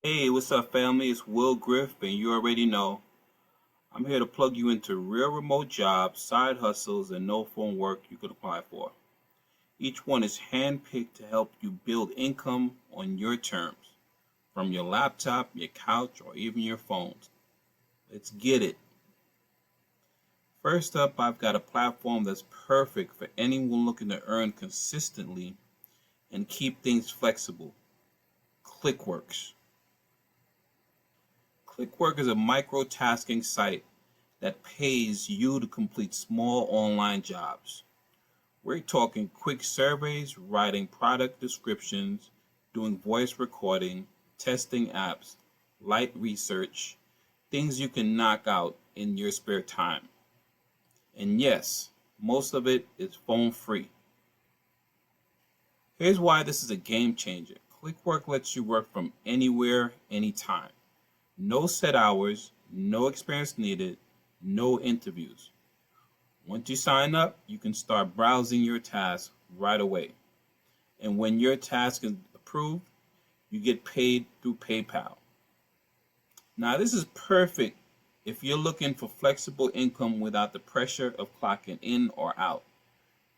Hey, what's up, family? It's Will Griff, and you already know I'm here to plug you into real remote jobs, side hustles, and no phone work you could apply for. Each one is handpicked to help you build income on your terms, from your laptop, your couch, or even your phones. Let's get it. First up, I've got a platform that's perfect for anyone looking to earn consistently and keep things flexible. Clickworks. Clickwork is a micro-tasking site that pays you to complete small online jobs. We're talking quick surveys, writing product descriptions, doing voice recording, testing apps, light research, things you can knock out in your spare time. And yes, most of it is phone free. Here's why this is a game changer. Clickwork lets you work from anywhere, anytime. No set hours, no experience needed, no interviews. Once you sign up, you can start browsing your tasks right away. And when your task is approved, you get paid through PayPal. Now, this is perfect if you're looking for flexible income without the pressure of clocking in or out.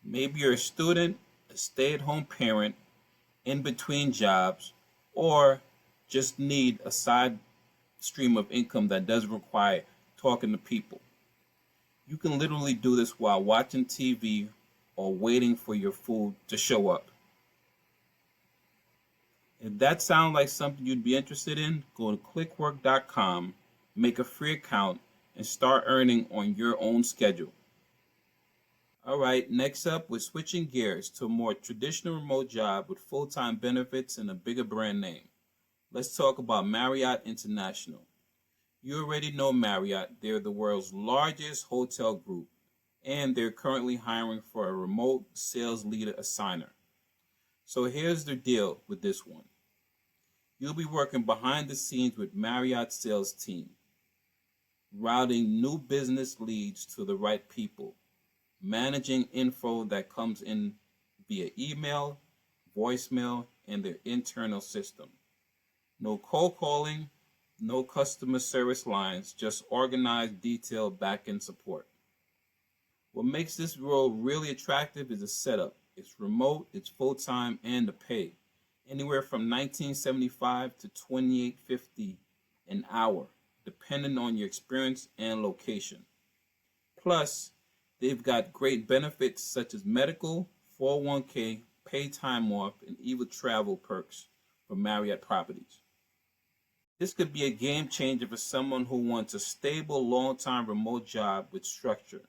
Maybe you're a student, a stay-at-home parent, in between jobs, or just need a side stream of income that doesn't require talking to people. You can literally do this while watching TV or waiting for your food to show up. If that sounds like something you'd be interested in, go to clickwork.com, make a free account, and start earning on your own schedule. All right, next up, we're switching gears to a more traditional remote job with full-time benefits and a bigger brand name. Let's talk about Marriott International. You already know Marriott. They're the world's largest hotel group, and they're currently hiring for a remote sales leader assigner. So here's the deal with this one. You'll be working behind the scenes with Marriott's sales team, routing new business leads to the right people, managing info that comes in via email, voicemail, and their internal system. No cold calling, no customer service lines, just organized, detailed back-end support. What makes this role really attractive is the setup. It's remote, it's full-time, and the pay. Anywhere from $19.75 to $28.50 an hour, depending on your experience and location. Plus, they've got great benefits such as medical, 401k, paid time off, and even travel perks for Marriott properties. This could be a game changer for someone who wants a stable, long-time remote job with structure,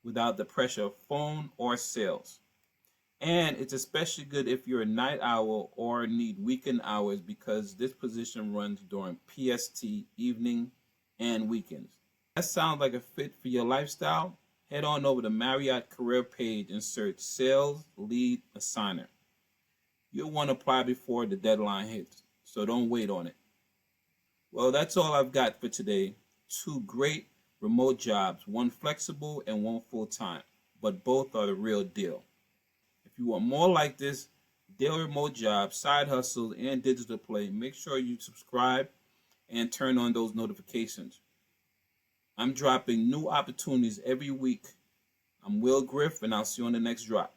without the pressure of phone or sales. And it's especially good if you're a night owl or need weekend hours because this position runs during PST, evening, and weekends. That sounds like a fit for your lifestyle? Head on over to Marriott career page and search Sales Lead Assigner. You'll want to apply before the deadline hits, so don't wait on it. Well, that's all I've got for today. Two great remote jobs, one flexible and one full-time, but both are the real deal. If you want more like this, daily remote jobs, side hustles, and digital play, make sure you subscribe and turn on those notifications. I'm dropping new opportunities every week. I'm Will Griff, and I'll see you on the next drop.